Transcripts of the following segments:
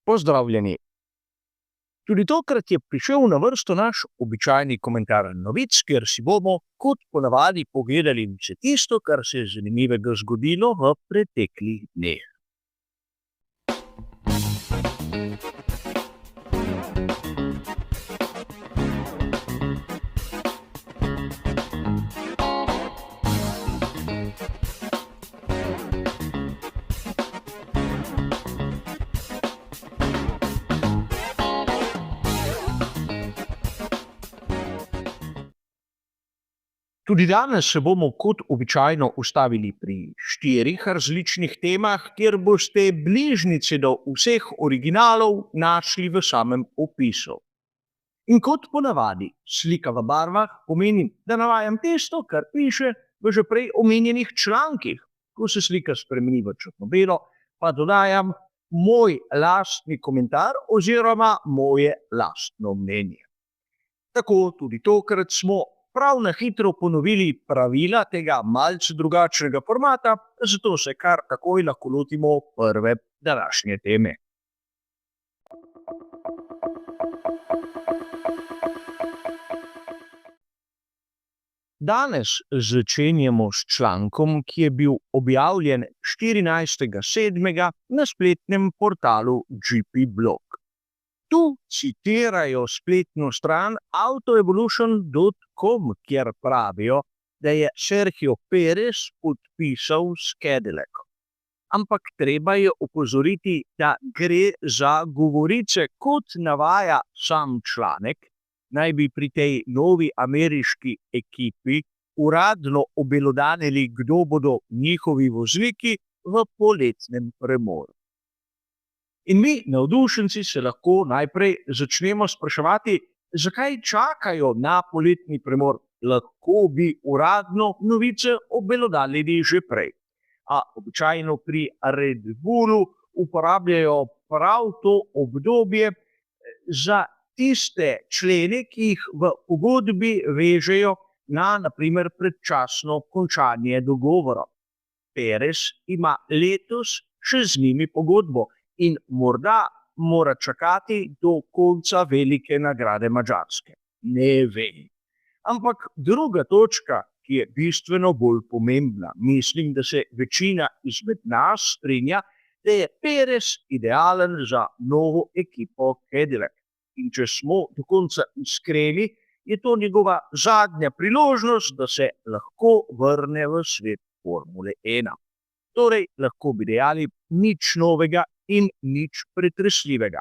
Pozdravljeni. Tudi tokrat je prišel na vrsto naš običajni komentar novic, kjer si bomo, kot ponavadi, pogledali vse tisto, kar se je zanimivega zgodilo v preteklih dneh. Tudi danes se bomo kot običajno ustavili pri 4 različnih temah, kjer boste bližnjice do vseh originalov našli v samem opisu. In kot ponavadi, slika v barvah pomeni, da navajam tisto, kar piše v že prej omenjenih člankih. Ko se slika spremeni v črno-belo, pa dodajam moj lastni komentar oziroma moje lastno mnenje. Tako tudi tokrat smo prav na hitro ponovili pravila tega malce drugačnega formata, zato se kar takoj lahko lotimo prve današnje teme. Danes začenjamo s člankom, ki je bil objavljen 14.7. na spletnem portalu GP-Blog. Tu citirajo spletno stran autoevolution.com, kjer pravijo, da je Sergio Perez podpisal s Cadillacom. Ampak treba je opozoriti, da gre za govorice, kot navaja sam članek, naj bi pri tej novi ameriški ekipi uradno obelodanili, kdo bodo njihovi vozniki v poletnem premoru. In mi, navdušenci, se lahko najprej začnemo spraševati, zakaj čakajo na poletni premor. Lahko bi uradno novice obelodanili že prej. A običajno pri Red Bullu uporabljajo prav to obdobje za tiste člene, ki jih v pogodbi vežejo na primer predčasno končanje dogovora. Perez ima letos še z njimi pogodbo in morda mora čakati do konca velike nagrade Madžarske. Ne vem. Ampak druga točka, ki je bistveno bolj pomembna, mislim, da se večina izmed nas strinja, da je Perez idealen za novo ekipo Cadillac. In če smo do konca iskreni, je to njegova zadnja priložnost, da se lahko vrne v svet Formule 1. Torej, lahko bi dejali nič novega in nič pretresljivega.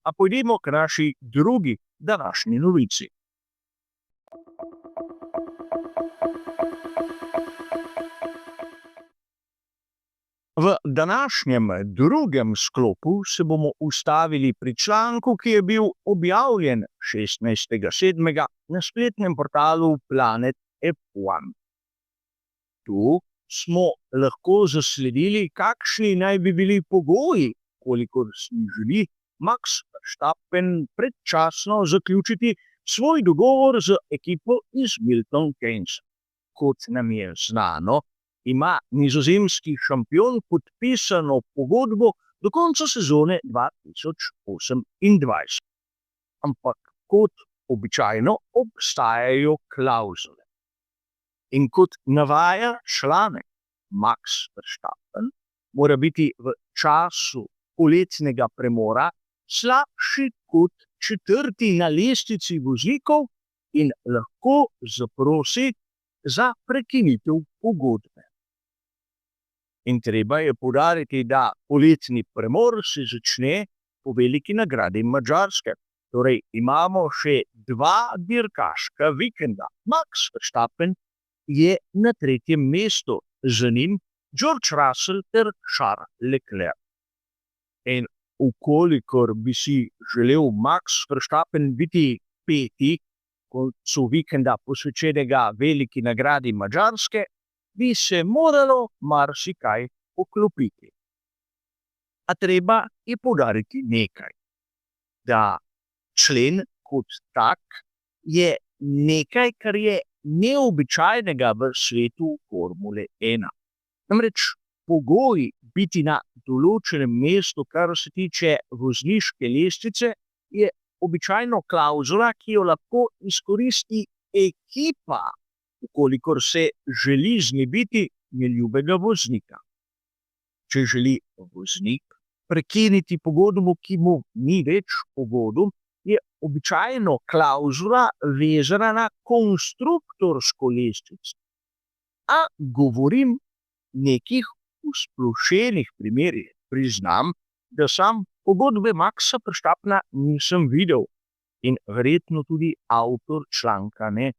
A pojdimo k naši drugi današnji novici. V današnjem drugem sklopu se bomo ustavili pri članku, ki je bil objavljen 16.7. na spletnem portalu Planet F1. Tu smo lahko zasledili, kakšni naj bi bili pogoji, kolikor si želi Max Verstappen predčasno zaključiti svoj dogovor z ekipo iz Milton Keynesa. Kot nam je znano, ima nizozemski šampion podpisano pogodbo do konca sezone 2028. Ampak kot običajno obstajajo klavzule. In kot navaja članek, Max Verstappen mora biti v času poletnega premora slabši kot 4. na lestvici voznikov in lahko zaprosi za prekinitev pogodbe. In treba je poudariti, da poletni premor se začne po veliki nagradi Madžarske. Torej imamo še 2 dirkaška vikenda. Max Verstappen je na 3. mestu, za njim George Russell ter Charles Leclerc. In ukolikor bi si želel Max Verstappen biti 5. koncu vikenda posvečenega veliki nagradi Madžarske, bi se moralo marsikaj poklopiti. A treba je poudariti nekaj, da člen kot tak je nekaj, kar je neobičajnega v svetu Formule 1. Namreč pogoj biti na določenem mestu, kar se tiče vozniške lestvice, je običajno klavzula, ki jo lahko izkoristi ekipa, kolikor se želi znebiti neljubega voznika. Če želi voznik prekiniti pogodbo, ki mu ni več pogodb, je običajno klavzula vezana na konstruktorsko lestvico. A govorim nekih usplošenih primerih. Priznam, da sam pogodbe Maxa Verstappena nisem videl in verjetno tudi avtor članka ne.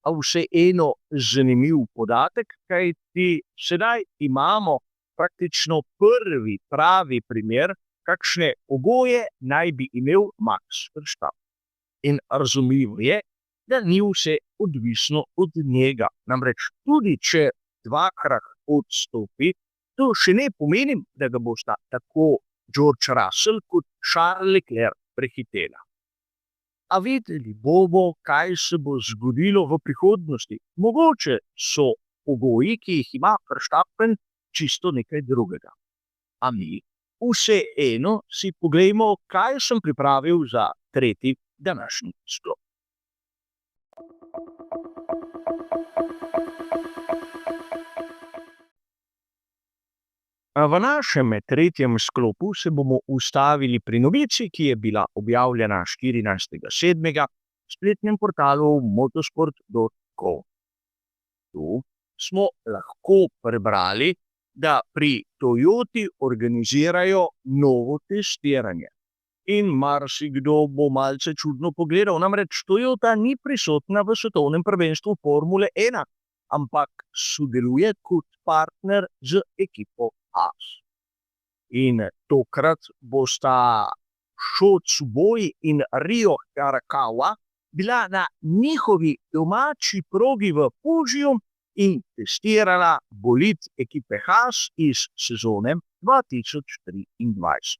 A vseeno zanimiv podatek, kajti sedaj imamo praktično prvi pravi primer, kakšne pogoje naj bi imel Max Verstappen. In razumljivo je, da ni vse odvisno od njega. Namreč tudi če dvakrat odstopi, to še ne pomeni, da ga bosta tako George Russell kot Charles Leclerc prehitela. A videli bomo, kaj se bo zgodilo v prihodnosti. Mogoče so pogoji, ki jih ima Verstappen, čisto nekaj drugega. A mi vseeno si poglejmo, kaj sem pripravil za tretji današnji sklop. V našem tretjem sklopu se bomo ustavili pri novici, ki je bila objavljena 14.7. v spletnem portalu motorsport.com. Tu smo lahko prebrali, da pri Toyoti organizirajo novo testiranje. In marsikdo bo malce čudno pogledal, namreč Toyota ni prisotna v svetovnem prvenstvu Formule 1, ampak sodeluje kot partner z ekipo Haas. In tokrat bosta Sho Tsuboi in Ryo Arakawa bila na njihovi domači progi v Fužiju in testirala bolid ekipe Haas iz sezone 2023.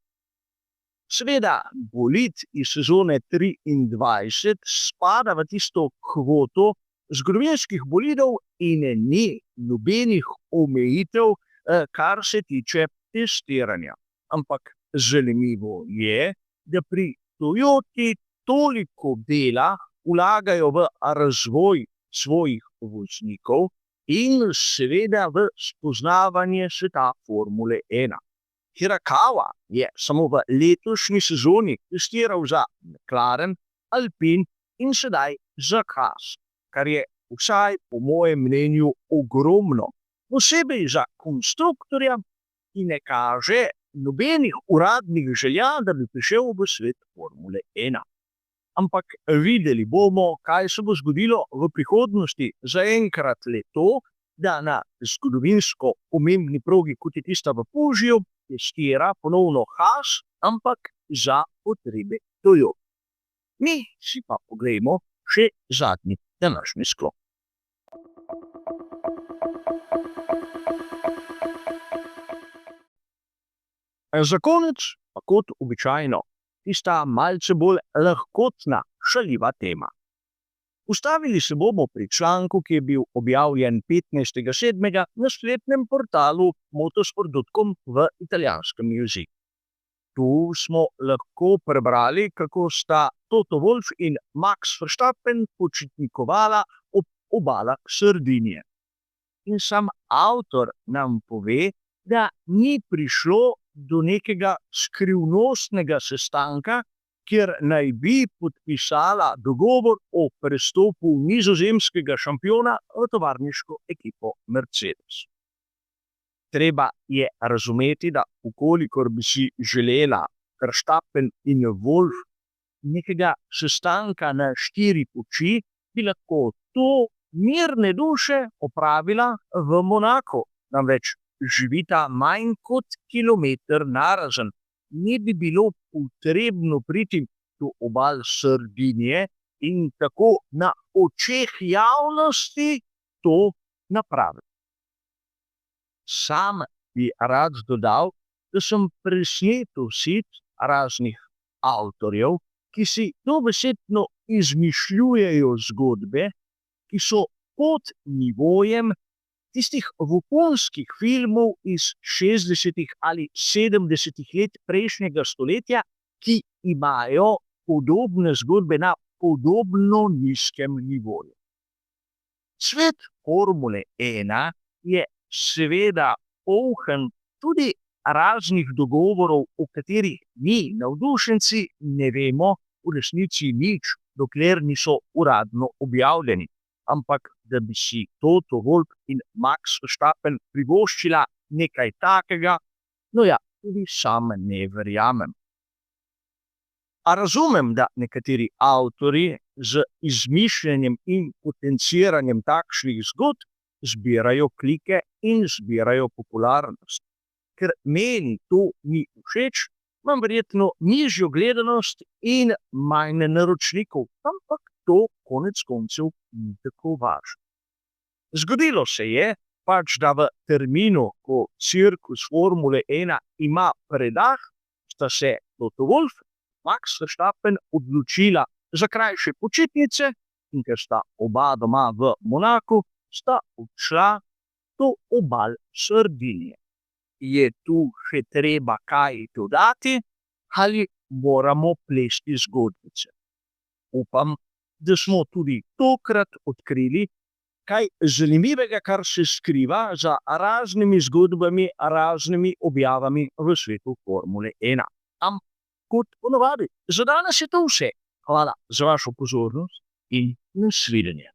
Seveda, bolid iz sezone 2023 spada v tisto kvoto zgodovinskih bolidov in ni nobenih omejitev, kar se tiče testiranja. Ampak zanimivo je, da pri Toyoti toliko dela vlagajo v razvoj svojih voznikov in seveda v spoznavanje sveta Formule 1. Hirakawa je samo v letošnji sezoni testiral za McLaren, Alpine in sedaj za Haas, kar je vsaj po mojem mnenju ogromno. Posebej za konstruktorja, ki ne kaže nobenih uradnih želja, da bi prišel v svet Formule 1. Ampak videli bomo, kaj se bo zgodilo v prihodnosti. Zaenkrat le to, da na zgodovinsko pomembni progi, kot je tista v Fužiju, testira ponovno Haas, ampak za potrebe Toyota. Mi si pa poglejmo še zadnji današnji sklop. Za konec, pa kot običajno, tista malce bolj lahkotna, šaljiva tema. Ustavili se bomo pri članku, ki je bil objavljen 15.7. na spletnem portalu motorsport.com v italijanskem jeziku. Tu smo lahko prebrali, kako sta Toto Wolff in Max Verstappen počitnikovala ob obalah Sardinije. In sam avtor nam pove, da ni prišlo do nekega skrivnostnega sestanka, kjer naj bi podpisala dogovor o prestopu nizozemskega šampiona v tovarniško ekipo Mercedes. Treba je razumeti, da ukolikor bi si želela Verstappen in Wolff nekega sestanka na 4 oči, bi lahko to mirne duše opravila v Monaku. Namreč živita manj kot kilometer narazen. Ne bi bilo potrebno priti do obal Sardinije in tako na očeh javnosti to napraviti. Sam bi rad dodal, da sem presneto sit raznih avtorjev, ki si dobesedno izmišljujejo zgodbe, ki so pod nivojem tistih vohunskih filmov iz 60. ali 70. let prejšnjega stoletja, ki imajo podobne zgodbe na podobno nizkem nivoju. Svet Formule 1 je seveda poln tudi raznih dogovorov, o katerih mi, navdušenci, ne vemo v resnici nič, dokler niso uradno objavljeni. Ampak da bi si Toto Wolff in Max Verstappen privoščila nekaj takega, no ja, tudi sam ne verjamem. A razumem, da nekateri avtorji z izmišljanjem in potenciranjem takšnih zgodb zbirajo klike in zbirajo popularnost. Ker meni to ni všeč, imam verjetno nižjo gledanost in manj naročnikov, ampak to konec koncev ni tako važno. Zgodilo se je, pač da v terminu, ko cirkus Formule 1 ima predah, sta se Toto Wolff in Max Verstappen odločila za krajše počitnice in ker sta oba doma v Monaku, sta odšla do obal Sardinije. Je tu še treba kaj dodati ali moramo plesti zgodbice? Upam, da smo tudi tokrat odkrili kaj zanimivega, kar se skriva za raznimi zgodbami, raznimi objavami v svetu Formule 1. Kot ponavadi, za danes je to vse. Hvala za vašo pozornost in nasvidenje.